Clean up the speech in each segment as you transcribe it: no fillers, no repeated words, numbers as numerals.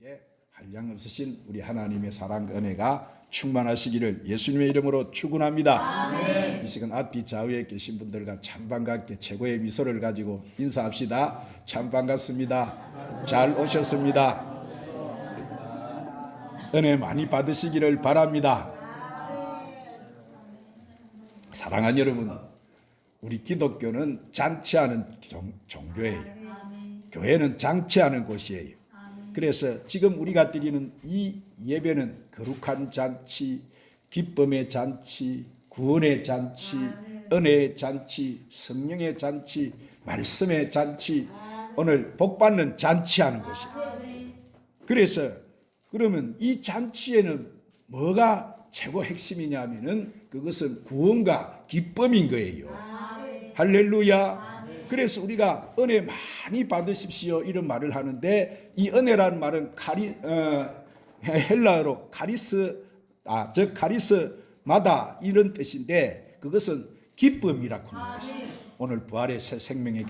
가운데 한량없으신 우리 하나님의 사랑과 은혜가 충만하시기를 예수님의 이름으로 축원합니다. 아멘. 이 시간 앞뒤 좌우에 계신 분들과 참 반갑게 최고의 미소를 가지고 인사합시다. 참 반갑습니다. 잘 오셨습니다. 은혜 많이 받으시기를 바랍니다. 사랑하는 여러분, 우리 기독교는 잔치하는 종교예요. 교회는 장치하는 곳이에요. 그래서 지금 우리가 드리는 이 예배는 거룩한 잔치, 기쁨의 잔치, 구원의 잔치, 은혜의 잔치, 성령의 잔치, 말씀의 잔치, 오늘 복받는 잔치하는 곳이에요. 그래서 그러면 이 잔치에는 뭐가 최고 핵심이냐 하면은 그것은 구원과 기쁨인 거예요. 할렐루야. 그래서 우리가 은혜 많이 받으십시오 이런 말을 하는데, 이 은혜라는 말은 헬라어로 즉 카리스마다 이런 뜻인데, 그것은 기쁨이라고 하는 것입니다. 오늘 부활의 새 생명의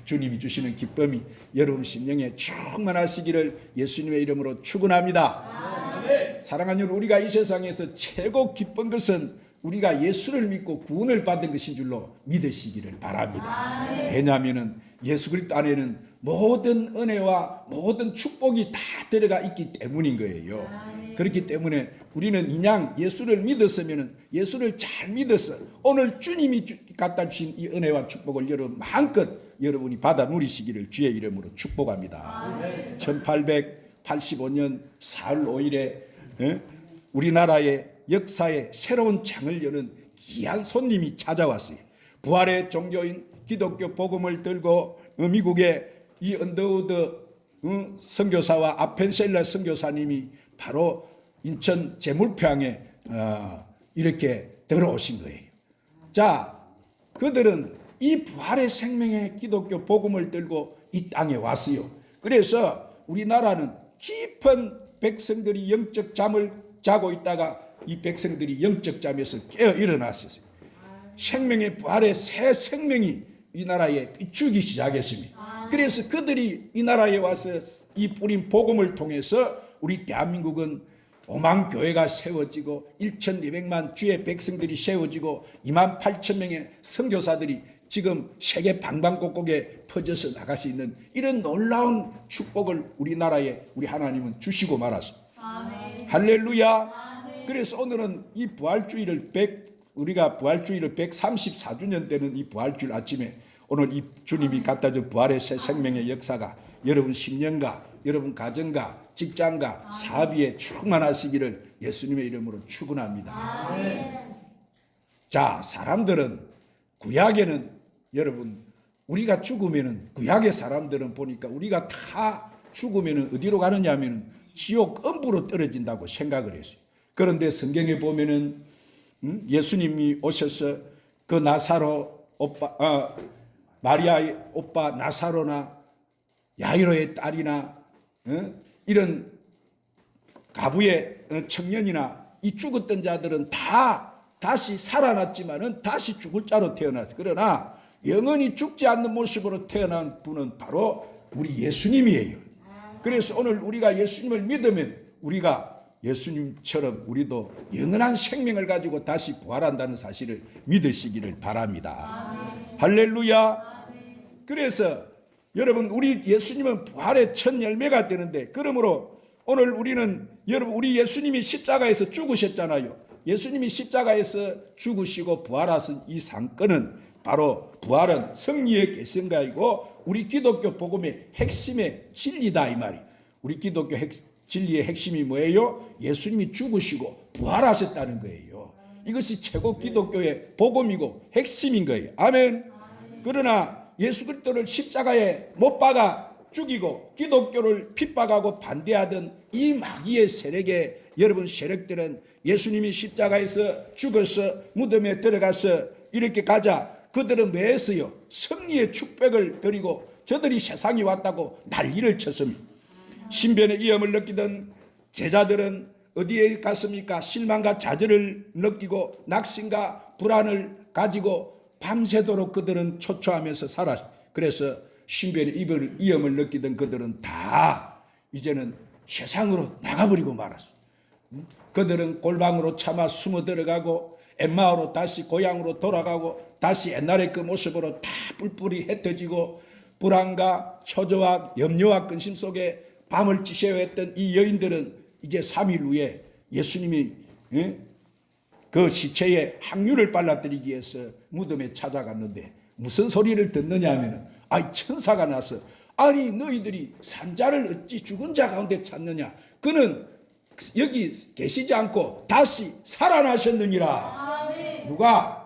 주님이 주시는 기쁨이 여러분 심령에 충만하시기를 예수님의 이름으로 축원합니다. 사랑하는 여러분, 우리가 이 세상에서 최고 기쁜 것은 우리가 예수를 믿고 구원을 받은 것인 줄로 믿으시기를 바랍니다. 왜냐하면 예수 그리스도 안에는 모든 은혜와 모든 축복이 다 들어가 있기 때문인 거예요. 그렇기 때문에 우리는 이냥 예수를 믿었으면 예수를 잘 믿어서 오늘 주님이 갖다 주신 이 은혜와 축복을 여러분 마음껏 여러분이 받아 누리시기를 주의 이름으로 축복합니다. 1885년 4월 5일에 우리나라의 역사에 새로운 장을 여는 귀한 손님이 찾아왔어요. 부활의 종교인 기독교 복음을 들고 미국의 이 언더우드 선교사와 아펜셀러 선교사님이 바로 인천 제물평에 이렇게 들어오신 거예요. 자, 그들은 이 부활의 생명의 기독교 복음을 들고 이 땅에 왔어요. 그래서 우리나라는 깊은 백성들이 영적 잠을 자고 있다가 이 백성들이 영적 잠에서 깨어 일어났어요. 생명의 부활의 새 생명이 이 나라에 비추기 시작했습니다. 그래서 그들이 이 나라에 와서 이 뿌린 복음을 통해서 우리 대한민국은 5만 교회가 세워지고 1,200만 주의 백성들이 세워지고 28,000명의 선교사들이 지금 세계 방방곡곡에 퍼져서 나갈 수 있는 이런 놀라운 축복을 우리나라에 우리 하나님은 주시고 말았습니다. 할렐루야. 그래서 오늘은 이 부활주의를 우리가 부활주의를 134주년 되는 이 부활주일 아침에 오늘 이 주님이 갖다 준 부활의 새 생명의 역사가 여러분 심령과 여러분 가정과 직장과 사업에 충만하시기를 예수님의 이름으로 축원합니다. 자, 사람들은 구약에는 여러분 우리가 죽으면은 구약의 사람들은 보니까 우리가 다 죽으면은 어디로 가느냐 하면은 지옥 음부로 떨어진다고 생각을 했어요. 그런데 성경에 보면은 예수님이 오셔서 그 나사로 오빠 마리아의 오빠 나사로나 야이로의 딸이나 이런 가부의 청년이나 이 죽었던 자들은 다 다시 살아났지만은 다시 죽을 자로 태어났어요. 그러나 영원히 죽지 않는 모습으로 태어난 분은 바로 우리 예수님이에요. 그래서 오늘 우리가 예수님을 믿으면 우리가 예수님처럼 우리도 영원한 생명을 가지고 다시 부활한다는 사실을 믿으시기를 바랍니다. 할렐루야. 그래서 여러분 우리 예수님은 부활의 첫 열매가 되는데, 그러므로 오늘 우리는 여러분 우리 예수님이 십자가에서 죽으셨잖아요. 예수님이 십자가에서 죽으시고 부활하신 이 사건은 바로 부활은 승리의 결승가이고 우리 기독교 복음의 핵심의 진리다 이 말이에요. 우리 기독교 진리의 핵심이 뭐예요? 예수님이 죽으시고 부활하셨다는 거예요. 이것이 최고 기독교의 복음이고 핵심인 거예요. 아멘. 그러나 예수 그리스도를 십자가에 못 박아 죽이고 기독교를 핍박하고 반대하던 이 마귀의 세력에 여러분 세력들은 예수님이 십자가에서 죽어서 무덤에 들어가서 이렇게 가자 그들은 왜 했어요? 승리의 축복을 드리고 저들이 세상에 왔다고 난리를 쳤습니다. 신변의 위험을 느끼던 제자들은 어디에 갔습니까? 실망과 좌절을 느끼고 낙심과 불안을 가지고 밤새도록 그들은 초초하면서 살았습니다. 그래서 신변의 위험을 느끼던 그들은 다 이제는 세상으로 나가버리고 말았어. 그들은 골방으로 차마 숨어 들어가고 엠마오로 다시 고향으로 돌아가고 다시 옛날의 그 모습으로 다 뿔뿔이 흩어지고 불안과 초조와 염려와 근심 속에 밤을 지새워 했던 이 여인들은 이제 3일 후에 예수님이 그 시체에 항유를 빨라들이기 위해서 무덤에 찾아갔는데 무슨 소리를 듣느냐 하면은 천사가 나서 아니 너희들이 산자를 어찌 죽은 자 가운데 찾느냐 그는 여기 계시지 않고 다시 살아나셨느니라. 아멘. 누가?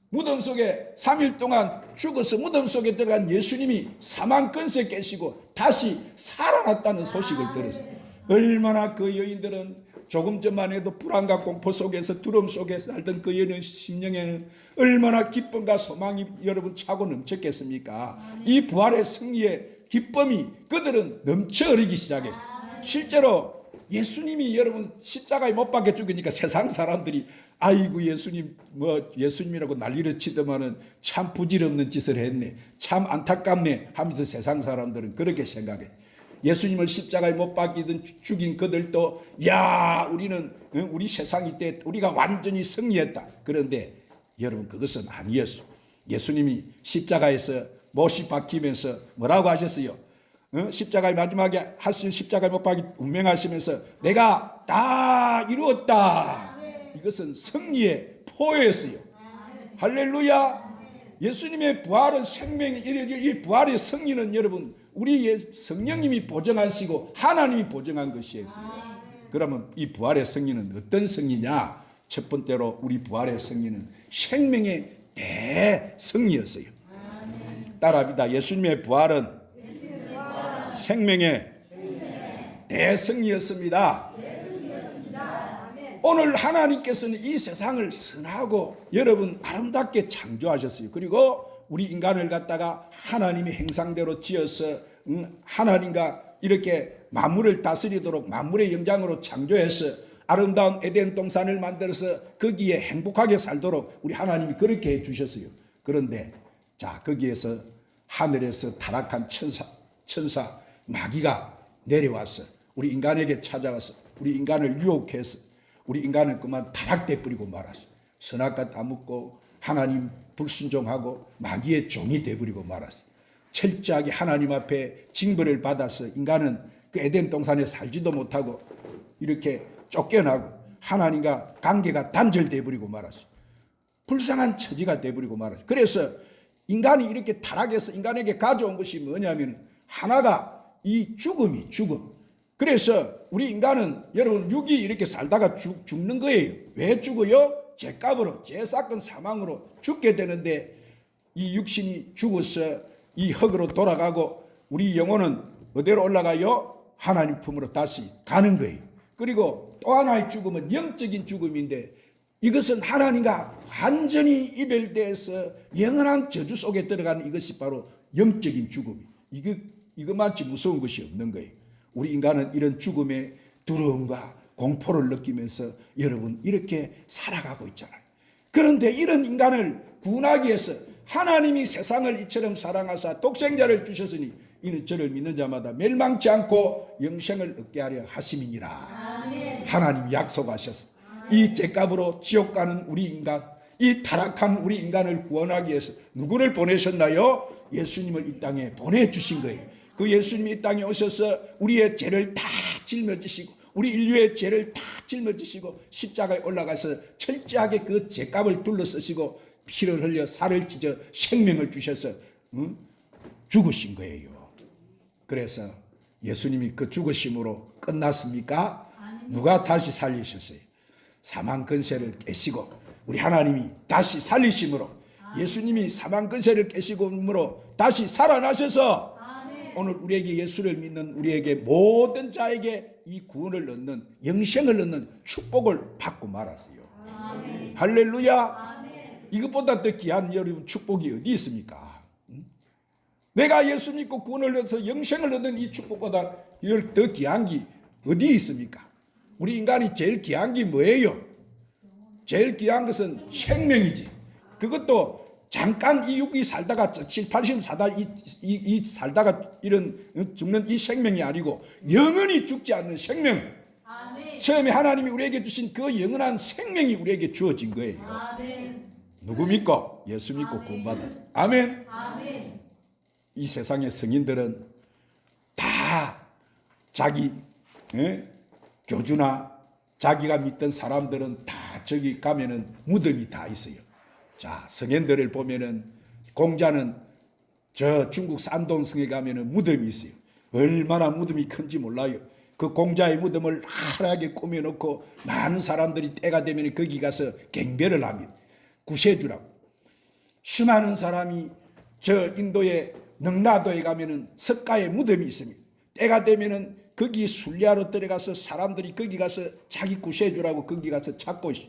무덤 속에 3일 동안 죽어서 무덤 속에 들어간 예수님이 사망근세 깨시고 다시 살아났다는 소식을 들었어요. 얼마나 그 여인들은 조금 전만 해도 불안과 공포 속에서 두려움 속에 살던 그 여인 심령에는 얼마나 기쁨과 소망이 여러분 차고 넘쳤겠습니까? 이 부활의 승리의 기쁨이 그들은 넘쳐 흐르기 시작했어요. 실제로 예수님이 여러분 십자가에 못 박혀 죽으니까 세상 사람들이 아이고 예수님 예수님이라고 난리를 치더만은 참 부질없는 짓을 했네, 참 안타깝네 하면서 세상 사람들은 그렇게 생각해. 예수님을 십자가에 못 박히든 죽인 그들도 야 우리는 우리 세상이 때 우리가 완전히 승리했다. 그런데 여러분 그것은 아니었어요. 예수님이 십자가에서 못이 박히면서 뭐라고 하셨어요? 십자가의 마지막에 하신 십자가에 못 박히 운명하시면서 내가 다 이루었다. 이것은 승리의 포였어요. 할렐루야. 예수님의 부활은 생명의 이 부활의 승리는 여러분 우리 성령님이 보증하시고 하나님이 보증한 것이었어요. 그러면 이 부활의 승리는 어떤 승리냐? 첫 번째로 우리 부활의 승리는 생명의 대승리였어요. 따라합니다. 예수님의 부활은 생명의 대승리였습니다. 오늘 하나님께서는 이 세상을 선하고 여러분 아름답게 창조하셨어요. 그리고 우리 인간을 갖다가 하나님의 형상대로 지어서 하나님과 이렇게 만물을 다스리도록 만물의 영장으로 창조해서 아름다운 에덴 동산을 만들어서 거기에 행복하게 살도록 우리 하나님이 그렇게 해주셨어요. 그런데 자 거기에서 하늘에서 타락한 천사 마귀가 내려와서 우리 인간에게 찾아와서 우리 인간을 유혹해서 우리 인간은 그만 타락돼 버리고 말았어. 선악과 다 묻고 하나님 불순종하고 마귀의 종이 돼버리고 말았어. 철저하게 하나님 앞에 징벌을 받아서 인간은 그 에덴 동산에 살지도 못하고 이렇게 쫓겨나고 하나님과 관계가 단절돼 버리고 말았어. 불쌍한 처지가 돼버리고 말았어. 그래서 인간이 이렇게 타락해서 인간에게 가져온 것이 뭐냐면 하나가 이 죽음이 죽음. 그래서 우리 인간은 여러분 육이 이렇게 살다가 죽는 거예요. 왜 죽어요? 죄값으로 죄사건 사망으로 죽게 되는데 이 육신이 죽어서 이 흙으로 돌아가고 우리 영혼은 어디로 올라가요? 하나님 품으로 다시 가는 거예요. 그리고 또 하나의 죽음은 영적인 죽음인데 이것은 하나님과 완전히 이별돼서 영원한 저주 속에 들어가는 이것이 바로 영적인 죽음이에요. 이것만치 무서운 것이 없는 거예요. 우리 인간은 이런 죽음의 두려움과 공포를 느끼면서 여러분 이렇게 살아가고 있잖아요. 그런데 이런 인간을 구원하기 위해서 하나님이 세상을 이처럼 사랑하사 독생자를 주셨으니 이는 저를 믿는 자마다 멸망치 않고 영생을 얻게 하려 하심이니라. 하나님 약속하셨어. 이 죄값으로 지옥 가는 우리 인간, 이 타락한 우리 인간을 구원하기 위해서 누구를 보내셨나요? 예수님을 이 땅에 보내주신 거예요. 그 예수님이 이 땅에 오셔서 우리의 죄를 다 짊어지시고 우리 인류의 죄를 다 짊어지시고 십자가에 올라가서 철저하게 그 죄값을 둘러쓰시고 피를 흘려 살을 찢어 생명을 주셔서 죽으신 거예요. 그래서 예수님이 그 죽으심으로 끝났습니까? 누가 다시 살리셨어요? 사망 근세를 깨시고 우리 하나님이 다시 살리심으로 예수님이 사망 근세를 깨시고므로 다시 살아나셔서 오늘 우리에게 예수를 믿는 우리에게 모든 자에게 이 구원을 얻는 영생을 얻는 축복을 받고 말았어요. 아멘. 할렐루야. 아멘. 이것보다 더 귀한 여러분 축복이 어디 있습니까? 내가 예수 믿고 구원을 얻어서 영생을 얻는 이 축복보다 더 귀한 게 어디 있습니까? 우리 인간이 제일 귀한 게 뭐예요? 제일 귀한 것은 생명이지. 그것도 잠깐 이 육이 살다가 7, 80 살다가 이런 죽는 이 생명이 아니고 영원히 죽지 않는 생명. 아멘. 처음에 하나님이 우리에게 주신 그 영원한 생명이 우리에게 주어진 거예요. 아멘. 누구 믿고? 예수 믿고 아멘. 구원받았어요. 아멘. 아멘. 이 세상의 성인들은 다 자기 교주나 자기가 믿던 사람들은 다 저기 가면은 무덤이 다 있어요. 자, 성현들을 보면은 공자는 저 중국 산동성에 가면은 무덤이 있어요. 얼마나 무덤이 큰지 몰라요. 그 공자의 무덤을 화려하게 꾸며놓고 많은 사람들이 때가 되면 거기 가서 경배를 합니다. 구세주라고. 수많은 사람이 저 인도의 능라도에 가면은 석가의 무덤이 있습니다. 때가 되면은 거기 순례하러 들어가서 사람들이 거기 가서 자기 구세주라고 거기 가서 찾고 있어요.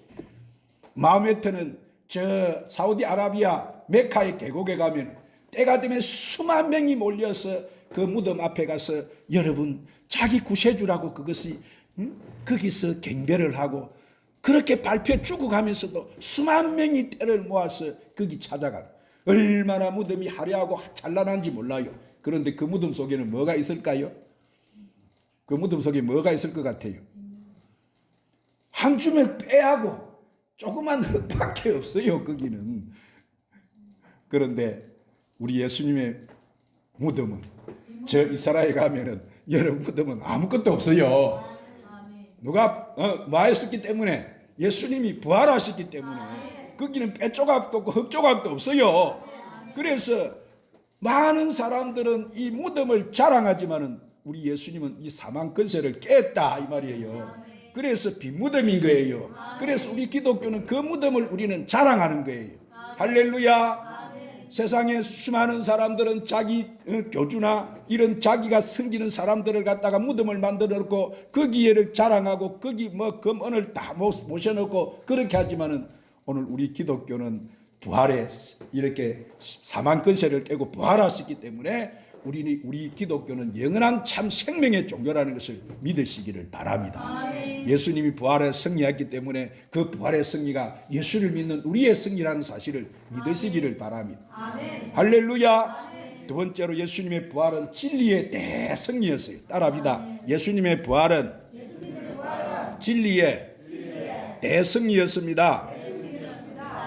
마호메트는 저 사우디아라비아 메카의 계곡에 가면 때가 되면 수만 명이 몰려서 그 무덤 앞에 가서 여러분 자기 구세주라고 그것이 거기서 경배를 하고 그렇게 발표 죽어가면서도 수만 명이 때를 모아서 거기 찾아가. 얼마나 무덤이 화려하고 찬란한지 몰라요. 그런데 그 무덤 속에는 뭐가 있을까요? 그 무덤 속에 뭐가 있을 것 같아요? 한 주먹 빼하고 조그만 흙밖에 없어요. 거기는. 그런데 우리 예수님의 무덤은 저 이스라엘 가면은 여러분 무덤은 아무것도 없어요. 누가 뭐 했었기 때문에 예수님이 부활하셨기 때문에 거기는 뼈조각도 없고 흙조각도 없어요. 그래서 많은 사람들은 이 무덤을 자랑하지만은 우리 예수님은 이 사망 근세를 깼다 이 말이에요. 그래서 빈 무덤인 거예요. 그래서 우리 기독교는 그 무덤을 우리는 자랑하는 거예요. 할렐루야. 세상에 수많은 사람들은 자기 교주나 이런 자기가 섬기는 사람들을 갖다가 무덤을 만들어 놓고 거기에를 자랑하고 거기 뭐 금은을 다 모셔놓고 그렇게 하지만은 오늘 우리 기독교는 부활에 이렇게 사망 근세를 깨고 부활하셨기 때문에 우리 기독교는 영원한 참 생명의 종교라는 것을 믿으시기를 바랍니다. 아멘. 예수님이 부활에 승리했기 때문에 그 부활의 승리가 예수를 믿는 우리의 승리라는 사실을 믿으시기를 바랍니다. 아멘. 할렐루야. 아멘. 두 번째로 예수님의 부활은 진리의 대승리였어요. 따라합니다. 예수님의 부활은 진리의 대승리였습니다.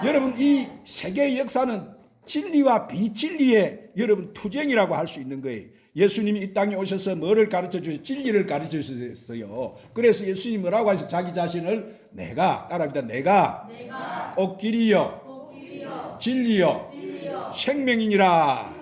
여러분 이 세계의 역사는 진리와 비진리의 여러분 투쟁이라고 할 수 있는 거예요. 예수님이 이 땅에 오셔서 뭐를 가르쳐 주셨어요? 진리를 가르쳐 주셨어요. 그래서 예수님이 뭐라고 하셔서 자기 자신을 내가 따라합니다. 내가 꽃길이요 진리요 생명이니라.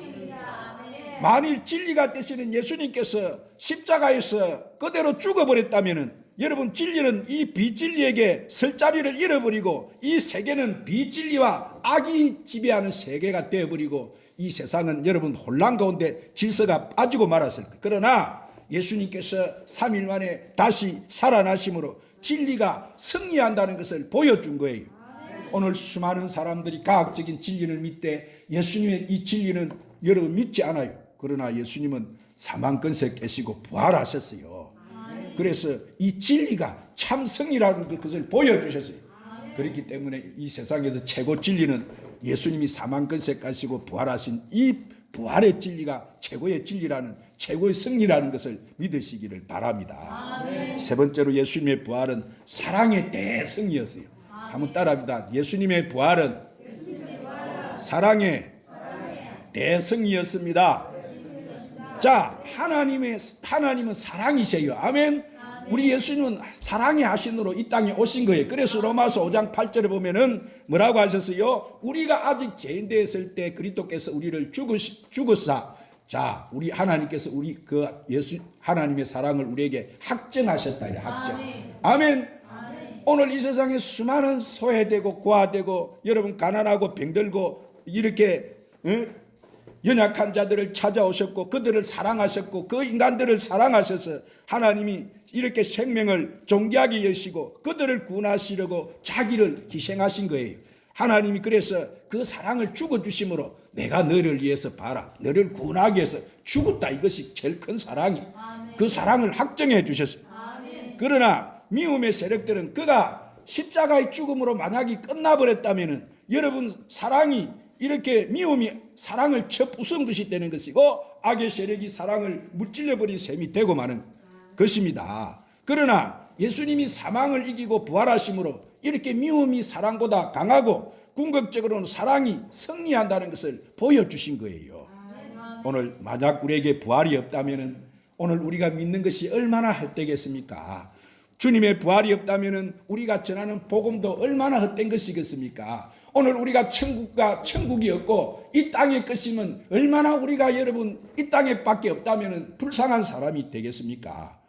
만일 진리가 되시는 예수님께서 십자가에서 그대로 죽어버렸다면은 여러분 진리는 이 비진리에게 설 자리를 잃어버리고 이 세계는 비진리와 악이 지배하는 세계가 되어버리고 이 세상은 여러분 혼란 가운데 질서가 빠지고 말았을 거예요. 그러나 예수님께서 3일 만에 다시 살아나심으로 진리가 승리한다는 것을 보여준 거예요. 오늘 수많은 사람들이 과학적인 진리를 믿되 예수님의 이 진리는 여러분 믿지 않아요. 그러나 예수님은 사망근세 깨시고 부활하셨어요. 그래서 이 진리가 참 승리라는 것을 보여주셨어요. 그렇기 때문에 이 세상에서 최고 진리는 예수님이 사망근세 가시고 부활하신 이 부활의 진리가 최고의 진리라는 최고의 승리라는 것을 믿으시기를 바랍니다. 아멘. 세 번째로 예수님의 부활은 사랑의 대승이었어요. 한번 따라합니다. 예수님의 부활은 사랑의 대승이었습니다. 자, 하나님은 사랑이세요. 아멘. 우리 예수님은 사랑의 하신으로 이 땅에 오신 거예요. 그래서 로마서 5장 8절에 보면은 뭐라고 하셨어요? 우리가 아직 죄인 되었을 때 그리스도께서 우리를 죽으사. 자, 우리 하나님께서 우리 그 예수 하나님의 사랑을 우리에게 확정하셨다. 확정. 아멘. 오늘 이 세상에 수많은 소외되고 고아되고 여러분 가난하고 병들고 이렇게 연약한 자들을 찾아오셨고 그들을 사랑하셨고 그 인간들을 사랑하셔서 하나님이 이렇게 생명을 존귀하게 여시고 그들을 구원하시려고 자기를 희생하신 거예요. 하나님이 그래서 그 사랑을 죽어주심으로 내가 너를 위해서 봐라. 너를 구원하기 위해서 죽었다. 이것이 제일 큰 사랑이. 그 사랑을 확정해 주셨어요. 그러나 미움의 세력들은 그가 십자가의 죽음으로 만약에 끝나버렸다면 여러분 사랑이 이렇게 미움이 사랑을 쳐부순 것이 되는 것이고 악의 세력이 사랑을 무찔러버린 셈이 되고 마는 것입니다. 그러나 예수님이 사망을 이기고 부활하심으로 이렇게 미움이 사랑보다 강하고 궁극적으로는 사랑이 승리한다는 것을 보여주신 거예요. 오늘 만약 우리에게 부활이 없다면 오늘 우리가 믿는 것이 얼마나 헛되겠습니까? 주님의 부활이 없다면 우리가 전하는 복음도 얼마나 헛된 것이겠습니까? 오늘 우리가 천국이 없고 이 땅의 것이면 얼마나 우리가 여러분 이 땅에 밖에 없다면 불쌍한 사람이 되겠습니까?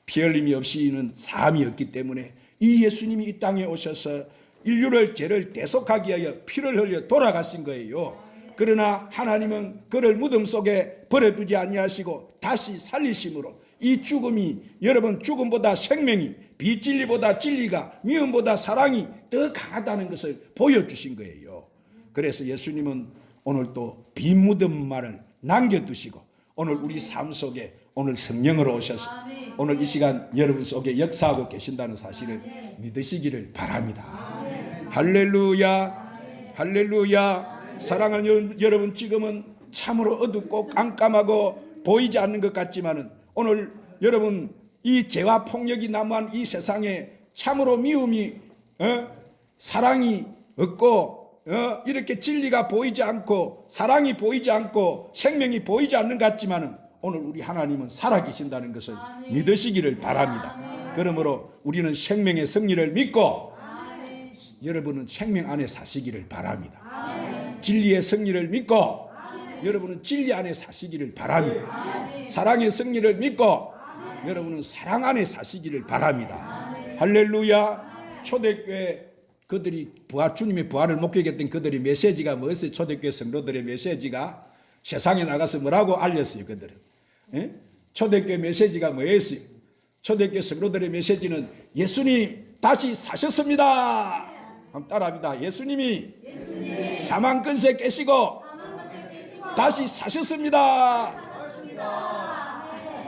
피 흘림이 없이는 사함이 없기 때문에 이 예수님이 이 땅에 오셔서 인류를 죄를 대속하기 위하여 피를 흘려 돌아가신 거예요. 그러나 하나님은 그를 무덤 속에 버려두지 아니하시고 다시 살리심으로 이 죽음이 여러분 죽음보다 생명이 비진리보다 진리가 미움보다 사랑이 더 강하다는 것을 보여주신 거예요. 그래서 예수님은 오늘 또 빈 무덤만을 남겨두시고 오늘 우리 삶 속에 오늘 성령으로 오셔서 오늘 이 시간 여러분 속에 역사하고 계신다는 사실을 믿으시기를 바랍니다. 할렐루야, 할렐루야. 사랑하는 여러분, 지금은 참으로 어둡고 깜깜하고 보이지 않는 것 같지만은 오늘 여러분 이 죄와 폭력이 난무한 이 세상에 참으로 미움이 사랑이 없고 이렇게 진리가 보이지 않고 사랑이 보이지 않고 생명이 보이지 않는 것 같지만은 오늘 우리 하나님은 살아계신다는 것을 믿으시기를 바랍니다. 그러므로 우리는 생명의 승리를 믿고 여러분은 생명 안에 사시기를 바랍니다. 진리의 승리를 믿고 여러분은 진리 안에 사시기를 바랍니다. 사랑의 승리를 믿고 여러분은 사랑 안에 사시기를 바랍니다. 할렐루야. 초대교회 그들이 주님의 부활을 목격했던 그들의 메시지가 뭐였어요? 초대교회 성도들의 메시지가 세상에 나가서 뭐라고 알렸어요? 그들은 초대교회 메시지가 뭐였어요? 초대교회 성도들의 메시지는 예수님 다시 사셨습니다. 한번 따라합니다. 예수님이 사망근세 깨시고 다시 사셨습니다.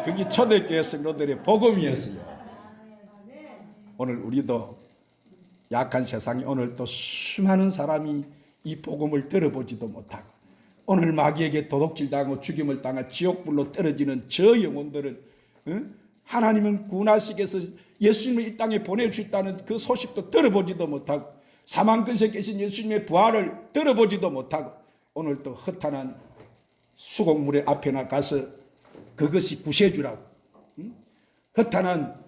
그게 초대교회 성도들의 복음이었어요. 오늘 우리도 약한 세상에 오늘 또 수많은 사람이 이 복음을 들어보지도 못하고 오늘 마귀에게 도둑질당하고 죽임을 당한 지옥불로 떨어지는 저 영혼들은 하나님은 구원하시겠어 예수님을 이 땅에 보내주셨다는 그 소식도 들어보지도 못하고 사망근세 계신 예수님의 부활을 들어보지도 못하고 오늘 또 허탄한 수곡물의 앞에 나가서 그것이 구세주라고 허탄한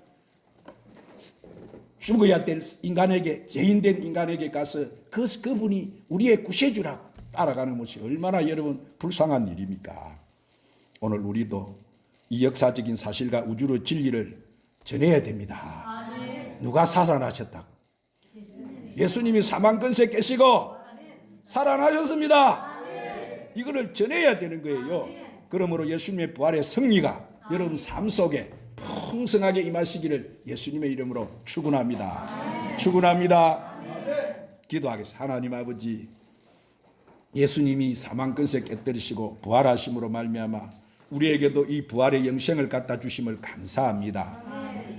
죽어야 될 인간에게 죄인된 인간에게 가서 그분이 우리의 구세주라고 따라가는 것이 얼마나 여러분 불쌍한 일입니까? 오늘 우리도 이 역사적인 사실과 우주의 진리를 전해야 됩니다. 누가 살아나셨다고? 예수님이 사망근세 깨시고 살아나셨습니다. 이거를 전해야 되는 거예요. 그러므로 예수님의 부활의 승리가 여러분 삶 속에 풍성하게 임하시기를 예수님의 이름으로 축원합니다. 축원합니다. 기도하겠습니다. 하나님 아버지, 예수님이 사망근세 깨뜨리시고 부활하심으로 말미암아 우리에게도 이 부활의 영생을 갖다 주심을 감사합니다.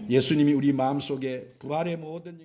예수님이 우리 마음속에 부활의 모든